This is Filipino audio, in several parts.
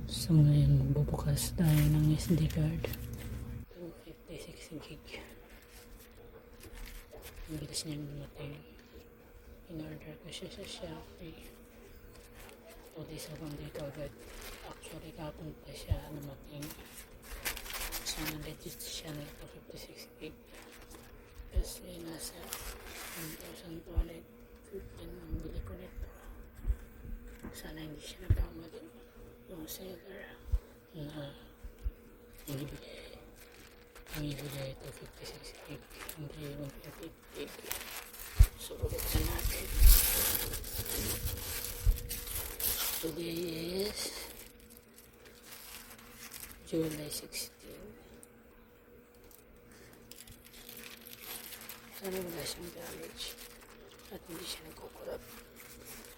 So ngayon magbubukas tayo ng SD card. 256 gig. Ang bilis niya dumating. In-order ko siya sa Shopee. 2 days akong dito agad. Actually kapon pa siya dumating. Sana legit siya na 256 gig. Kasi nasa 1,215 ang bili ko nito. Sana hindi siya nagkamali yung seller na ibigay 256 gig, hindi 128 gig. So buksan natin. Today is July 16. Sana wala siyang damage at hindi siya nagkukurap.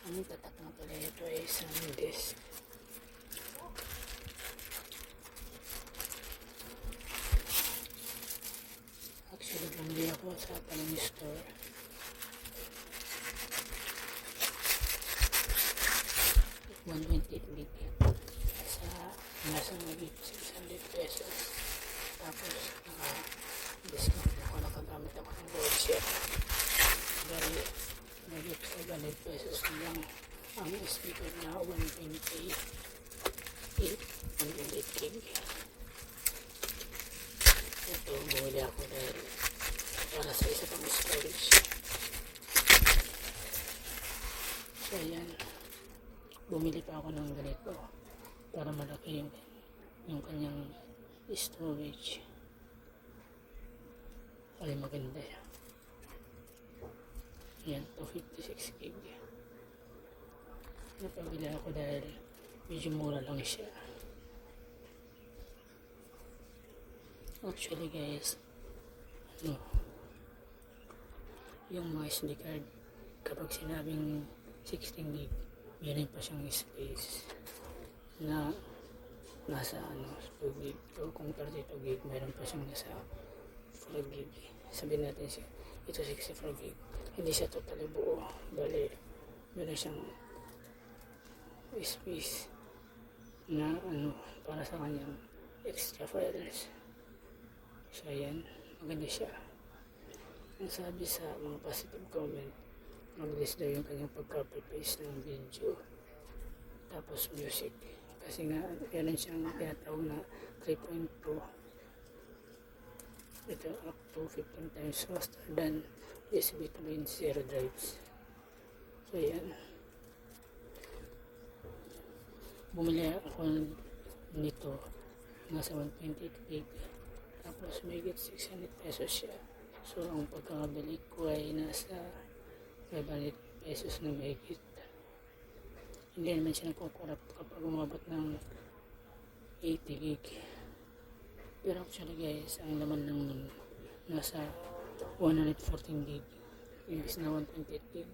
Ang tatak na pala ito ay isang disk. Actually, bumili ako sa Panini Store. $128 gig. Nasa naging 600 pesos. Tapos, discount ako. Nakagamit ako ng voucher. Dahil, naging 700 pesos lang ang SD card na 128 gig. Ito, bumili ako dahil para sa isa pang storage. So, ayan. Bumili pa ako ng ganito para malaki yung kanyang storage. Ay, maganda yan. Yan, 256 gig. Napabili ako dahil medyo mura lang siya. Actually guys, yung mga SD card, kapag sinabing 16 gig, meron pa siyang space na nasa 2 gig. So kung 32 gig, meron pa siyang nasa 4 gig. Sabihin natin siya, ito 64 gig. Hindi siya totally buo. Bali, meron siyang space na para sa kanyang extra files. So ayan, maganda siya. Ang sabi sa mga positive comment, mag-list daw yung kanyang pagka-paste ng video. Tapos music. Kasi nga, meron siyang tinatawag na 3.2. Ito up to 15 times faster than USB 2.0 drives. So ayan. Bumili ako nito nasa 128 gig. Tapos may get 600 pesos siya. So ang pagkakabili ko ay nasa 500 pesos na may get. Hindi naman siya nagkukurap kapag umabot ng 80 gig. Pero actually guys, ang laman ng nasa 114 gig. Imbis na 128 gig.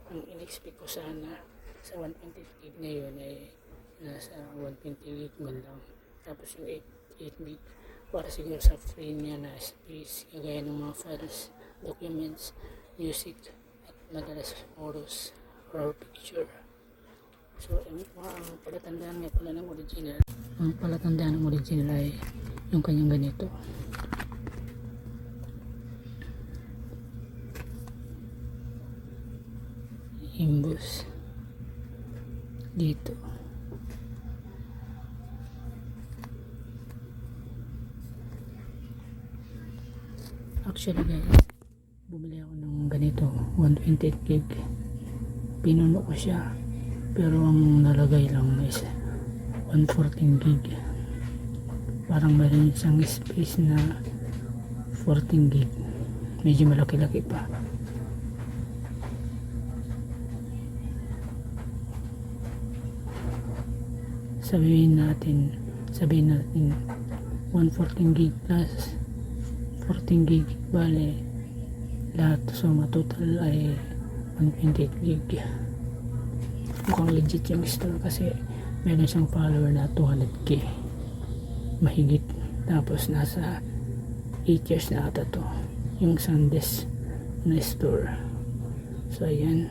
Ang in-expect ko sana sa 128 gig ngayon ay nasa 120 gig man lang. Tapos yung 8 gig para siguro sa free niya na space, kagaya ng mga files, documents, music, at madalas photos or picture. So, ang palatandaan nga pala ng original. Ang palatandaan ng original ay yung kanyang ganito. Imbus dito. Actually guys, bumili ako ng ganito 128 gig. Pinuno ko siya, pero ang nalagay lang is 114 gig. Parang meron isang space na 14 gig. Medyo malaki-laki pa. Sabihin natin 114 gig plus 14 gig, bale lahat suma total ay 128 gig. Mukhang legit yung store kasi meron siyang follower na 200k mahigit. Tapos nasa 8 years na ata to yung SanDisk na store. So ayan,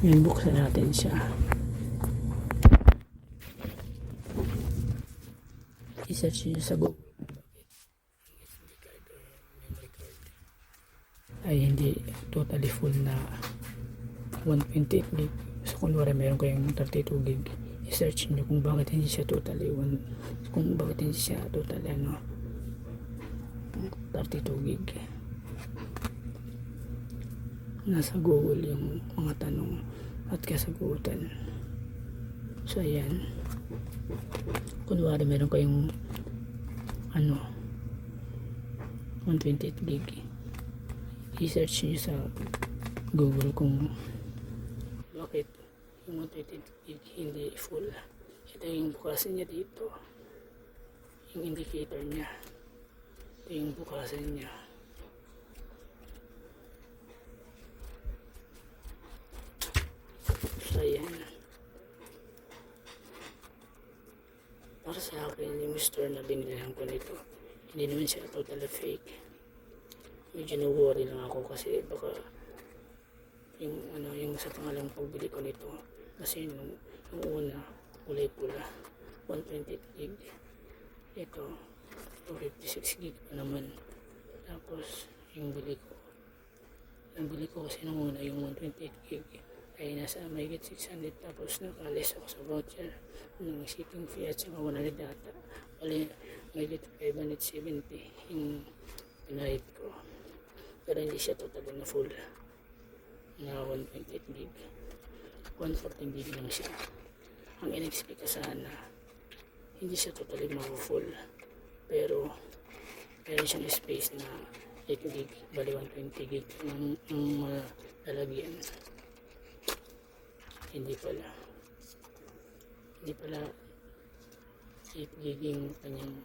Yan, buksan natin siya. I-search nyo sa Google SD card or memory card ay hindi totally full na 128 gig. So kunwari meron kayong 32 gig, i-search nyo kung bakit hindi siya totally 32 gig. Nasa Google yung mga tanong at kasagutan. So ayan, kunwari meron kayong 128 gig, i-search nyo sa Google kung bakit yung 128 gig hindi full. Ito yung bukasan niya dito, yung indicator niya. Ito yung bukasan niya. So ayan, para sa akin yung store na binilihan ko nito, hindi naman siya totally fake. Medyo na-worry lang ako kasi baka yung sa pangalang pagbili ko nito, kasi yung una kulay pula 128 gig, ito 256 gig pa naman. Tapos yung bili ko kasi nung una yung 128 gig ay nasa mahigit 600, tapos nakalis ako sa voucher ng shipping fee at saka 100 data, bali mahigit 570 yung pinahid ko. Pero hindi siya totally na full na 128 gig, 114 gig lang siya. Ang in-expect ko sana hindi siya totally ma-full, pero meron siyang space na 8 gig, bali 120 gig ang malalagyan. Hindi pala 8 gig yung kanyang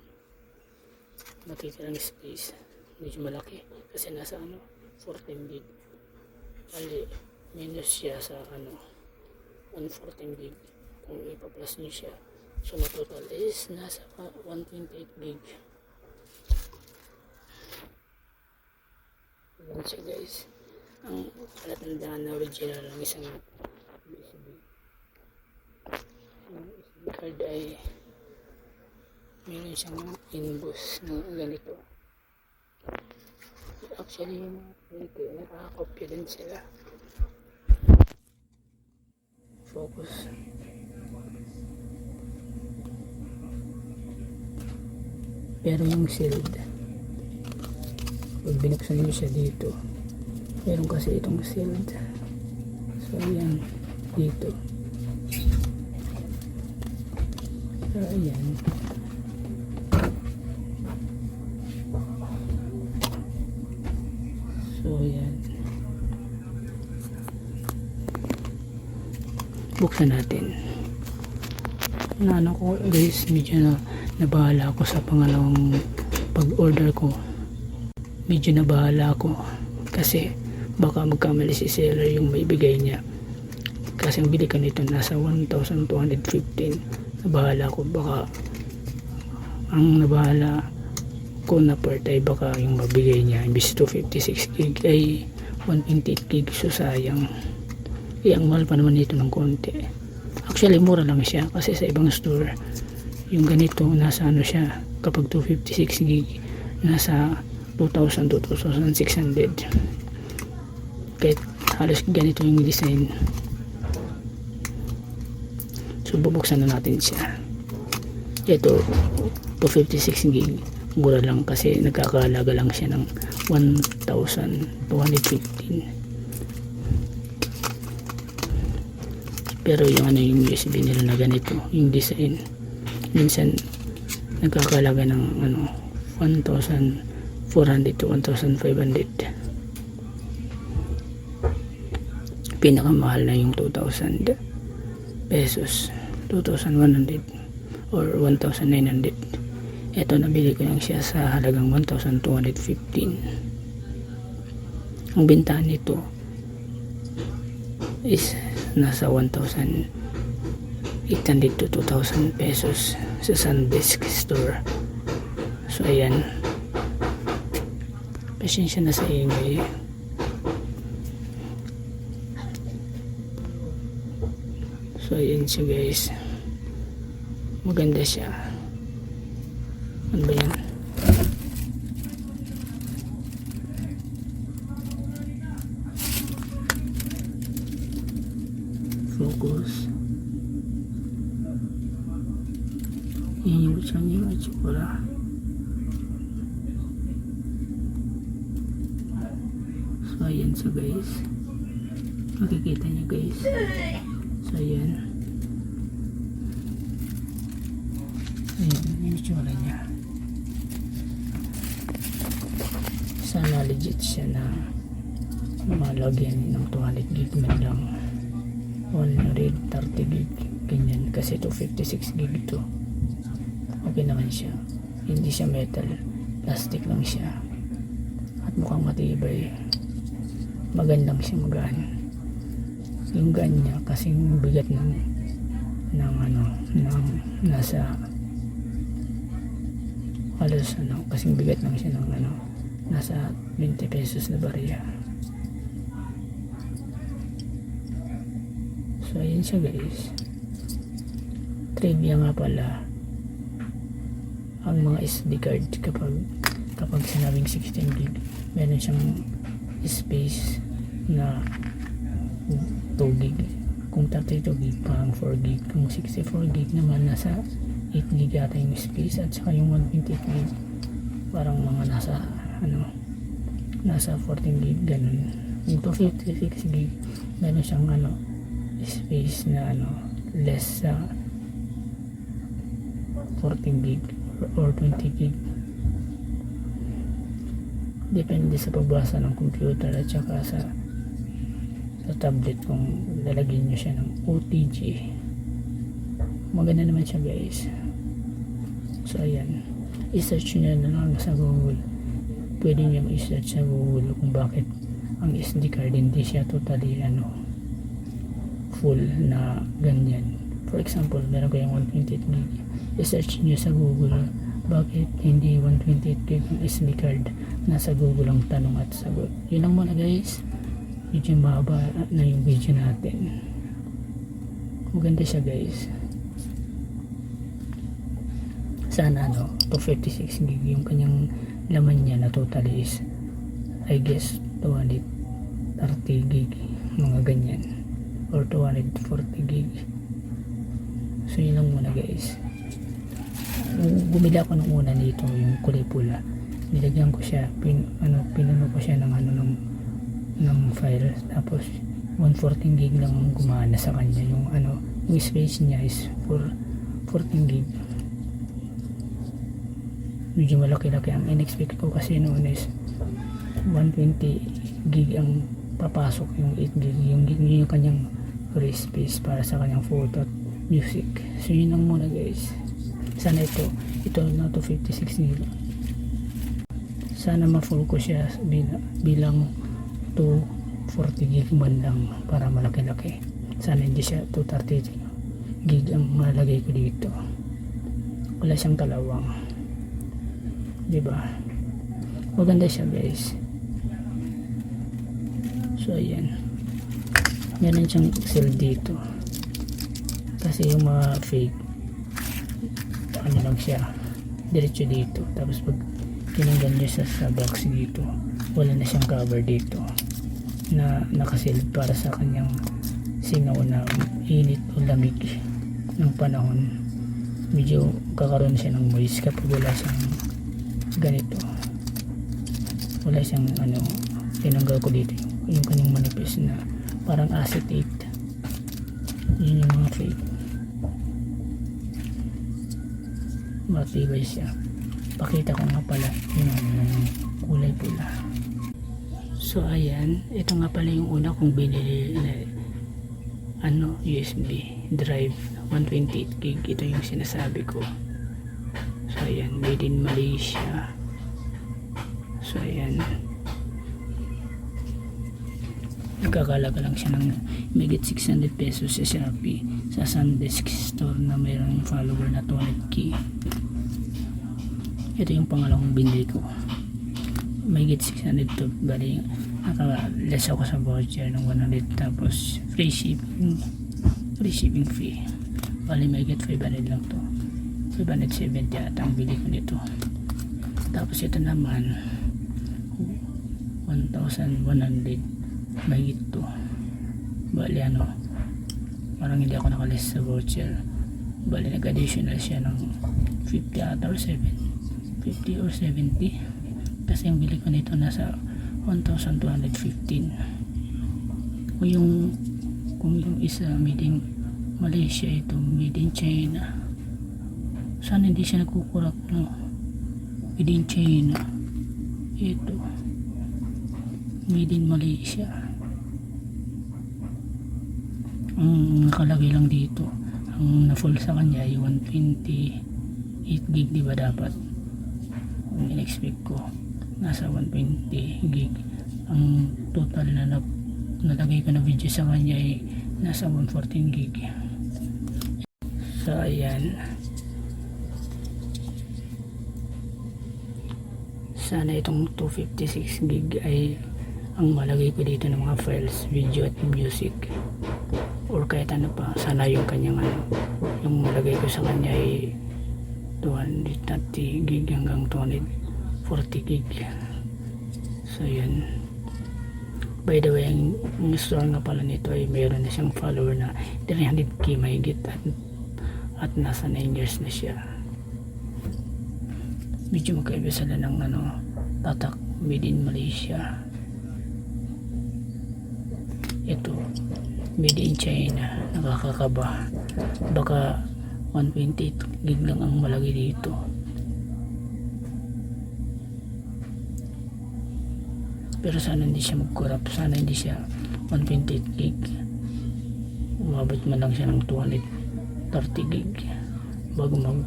matitirang space. Medyo malaki kasi nasa 14 gig, bali minus siya sa 114 gig. Kung ipa-plus nyo siya, so matotal is nasa 128 gig. Yan siya guys, ang palatandaan na original ng isang USB. Yung USB card ay meron siyang inbox na ganito. Actually yung ganito, nakakopya din sila. Focus. Pero yung sealed, pag binuksan nyo siya dito, meron kasi itong sealed. So ayan, dito. So ayan, buksan natin. Ko guys, medyo nabahala ako sa pangalawang pag-order ko. Medyo nabahala ako kasi baka magkamali si seller yung may bigay niya. Kasi ang bili ko nito nasa 1,215. Nabahala ako, baka ang nabahala ko na part ay baka yung mabigay niya imbis 256 gig ay 128 gig, so sayang. Ang mahal pa naman dito ng konti. Actually mura lang siya kasi sa ibang store yung ganito nasa siya, kapag 256 gig nasa 2,000 to 2,600. Kahit halos ganito yung design. So bubuksan na natin siya. Ito 256 gig, mura lang kasi nagkakahalaga lang siya ng 1,215. Pero yung yung USB nila na ganito, yung design, minsan nagkakalaga ng 1,400 to 1,500. Pinakamahal na yung 2,000 pesos, 2,100 or 1,900. Ito nabili ko lang siya sa halagang 1,215. Ang bentahan nito is nasa 1,800 to 2,000 pesos sa Sandisk store. So ayan, pasensya na sa ingay. So ayan siya guys, maganda siya. Ano ba yan? Focus. Yan yung gusto niyo at tsura. So ayan siya guys, makikita niyo guys. So ayan, ayan yung tsura niya. Sana legit siya na malagyan ng 200 gig man lang, 130 gig ganyan, kasi 256 gig ito. Okay naman siya, hindi siya metal, plastic lang siya at mukhang matibay. Magandang siya magaan. Yung gaan niya kasing bigat ng nasa halos kasing bigat lang siya ng nasa 20 pesos na barya. So ayan siya guys. Trivia nga pala, ang mga SD card kapag sinabing 16 gig, meron siyang space na 2 gig. Kung 32 gig parang 4 gig. Kung 64 gig naman nasa 8 gig yata yung space, at saka yung 128 gig parang mga nasa 14 gig ganun. Yung 256 gig meron siyang space na less sa 14 gig or 20 gig. Depende sa pagbasa ng computer at saka sa tablet kung lalagyan nyo siya ng OTG. Maganda naman siya guys. So ayan, i-search nyo na lang sa Google. Pwede nyo i-search sa Google kung bakit ang SD card hindi siya totally full na ganyan. For example, meron kayong 128 gig, i-search nyo sa Google bakit hindi 128 gig ang SD card. Nasa Google ang tanong at sagot. Yun lang muna guys, medyo mahaba na yung video natin. Maganda siya guys. Sana 256 gig yung kanyang laman niya na totally is I guess 230 gig mga ganyan or 240 gig. So yun lang muna guys. Bumili ako nung una nito, yung kulay pula. Nilagyan ko siya, pinuno ko siya ng file, tapos 114 gig lang gumana sa kanya. Yung yung space niya is for 14 gig. Medyo malaki-laki. Ang in-expect ko kasi noon is 120 gig ang papasok, yung 8 gig yung kanyang free space para sa kanyang photo at music. So yun lang muna guys. Sana ito na 256 gig, sana ma-full ko siya bilang 240 gig man lang para malaki-laki. Sana hindi siya 230 gig ang malagay ko dito. Wala siyang kalawang, diba? Maganda siya guys. So ayan, meron siyang seal dito kasi yung mga fake lang siya diretso dito, tapos pag tinanggal nyo sa box dito, wala na siyang cover dito na nakasil para sa kanyang singaw na init o lamig ng panahon. Medyo kakaroon siya ng moist kapag wala siyang ganito, wala siyang tinanggal ko dito yung kanyang manipis na parang acetate. Yun yung mga fake, matibay siya. Pakita ko nga pala yung kulay pula. So ayan, ito nga pala yung una kong binili na USB drive 128 gig. Ito yung sinasabi ko. So ayan, made in Malaysia. So ayan, nagkakalaga lang siya ng megit 600 pesos sa Shopee, sa SanDisk store na mayroong follower na 200k. Ito yung pangalawang binili ko, megit 600 to, bali naka-less ako sa voucher ng 100, tapos free shipping free shipping fee. Bali may get 500 lang to, 570 at ang bili ko nito. Tapos ito naman 1,100 mahigit to. Bali ano, parang hindi ako nakalist sa voucher. Bali nag-additional siya ng 50 ata or 50 or 70, kasi ang bili ko nito nasa 1,215. Kung yung isa made in Malaysia, ito made in China. Sana hindi siya nagkukurak, no? Made in China, ito made in Malaysia. Ang nakalagay lang dito, ang na-full sa kanya ay 128 gig, di ba dapat? Ang in-expect ko nasa 120 gig. Ang total na nalagay ko na video sa kanya ay nasa 114 gig. So ayan, sana itong 256 gig ay ang malagay ko dito ng mga files, video at music, or kahit ano pa. Sana yung kanyang yung malagay ko sa kanya ay 230 gig hanggang 240 gig. So yun. By the way, ang store nga pala nito ay mayroon na siyang follower na 300k mahigit, at nasa 9 years na siya. Medyo magkaiba sila ng tatak, made in Malaysia. Ito made in China. Nakakakaba, baka 128 gig lang ang malagay dito. Pero sana hindi siya mag-corrupt, sana hindi siya 128 gig, umabot man lang siya ng 230 gig bago mag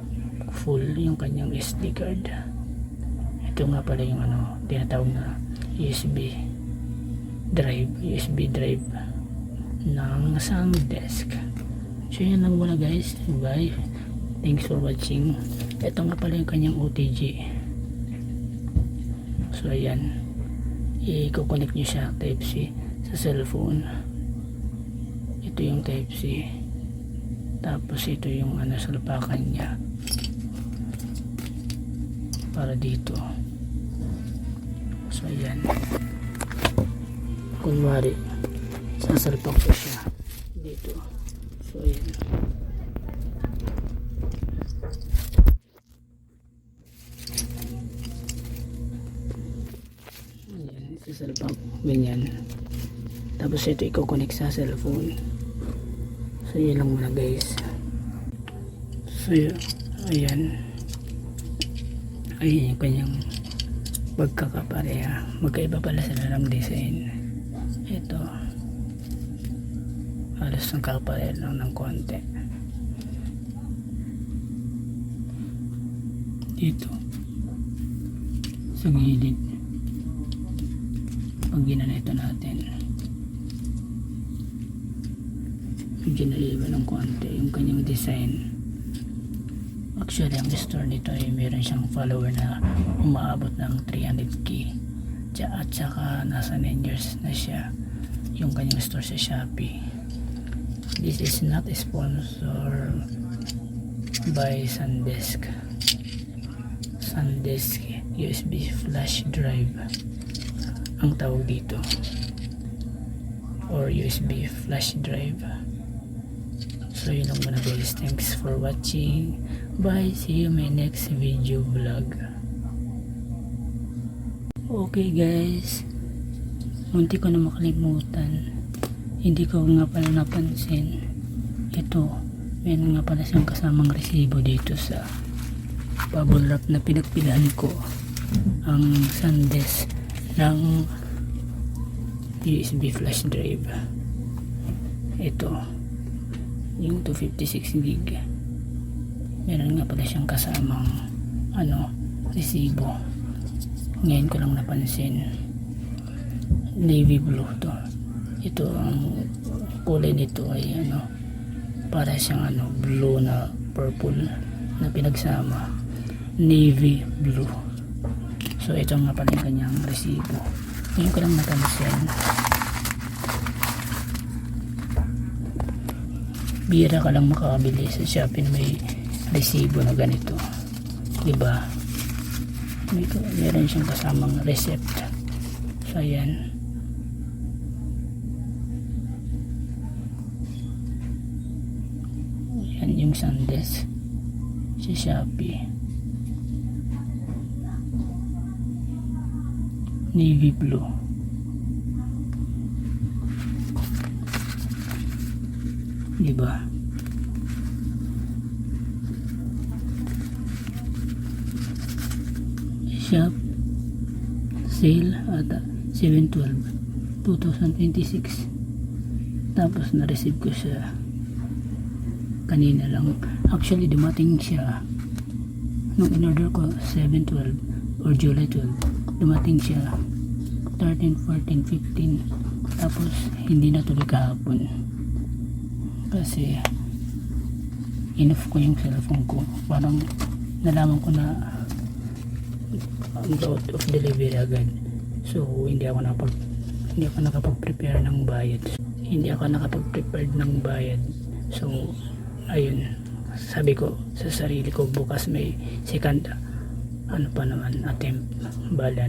full yung kanyang SD card. Ito nga pala yung tinatawag na USB drive ng SanDisk. So yan lang muna guys, bye, thanks for watching. Ito nga pala yung kanyang OTG. So ayan, i-connect nyo siya type C sa cellphone. Ito yung type C, tapos ito yung salpakan niya para dito. So ayan, kunwari sasalpak ko siya dito. So ayan, sasalpak ganyan. Tapos ito i-connect sa cellphone. So yun lang muna guys. So ayan, ayun yung kanyang pagkakapareha. Magkaiba pala sila ng design. Ito halos nagkakapareha lang ng konti. Dito sa gilid, pag ginanito natin, medyo naiiba ng konti yung kanyang design. Actually ang store nito ay meron siyang follower na umaabot ng 300k, at saka nasa 9 years na siya yung kanyang store sa Shopee. This is not a sponsor by SanDisk. SanDisk USB flash drive ang tawag dito, or USB flash drive. So yun lang muna guys, thanks for watching, bye, see you my next video vlog. Okay guys, munti ko na makalimutan, hindi ko nga pala napansin, ito meron nga pala siyang kasamang resibo dito sa bubble wrap na pinagpilahan ko ang SanDisk ng USB flash drive. Ito yung 256 gig, meron nga pala siyang kasamang resibo. Ngayon ko lang napansin. Navy blue to. Ito ang kulay nito ay para siyang blue na purple na pinagsama, navy blue. So ito nga pala yung kanyang resibo. Ngayon ko lang napansin. bira ka lang makakabili sa Shopee na may resibo na ganito, diba? Meron siyang kasamang receipt. So ayan, yan yung sandes sa Shopee, navy blue. Diba? Shop sale at 7/12/2026. Tapos na-receive ko siya kanina lang. Actually dumating siya nung in-order ko 7/12 or July 12. Dumating siya 13, 14, 15. Tapos hindi natuloy kahapon kasi in-off ko yung cellphone ko. Parang nalaman ko na out of delivery agad. So hindi ako nakapag-prepare ng bayad. So ayun, sabi ko sa sarili ko, bukas may second attempt. Bala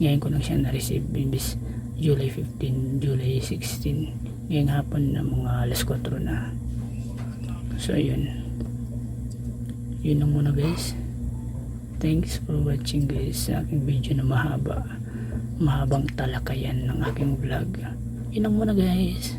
ngayon ko lang siya na-receive, imbis July 15, July 16. Ngayong hapon na mga alas 4 na. So ayun, yun lang muna guys. Thanks for watching guys sa aking video na mahabang talakayan ng aking vlog. Yun lang muna guys.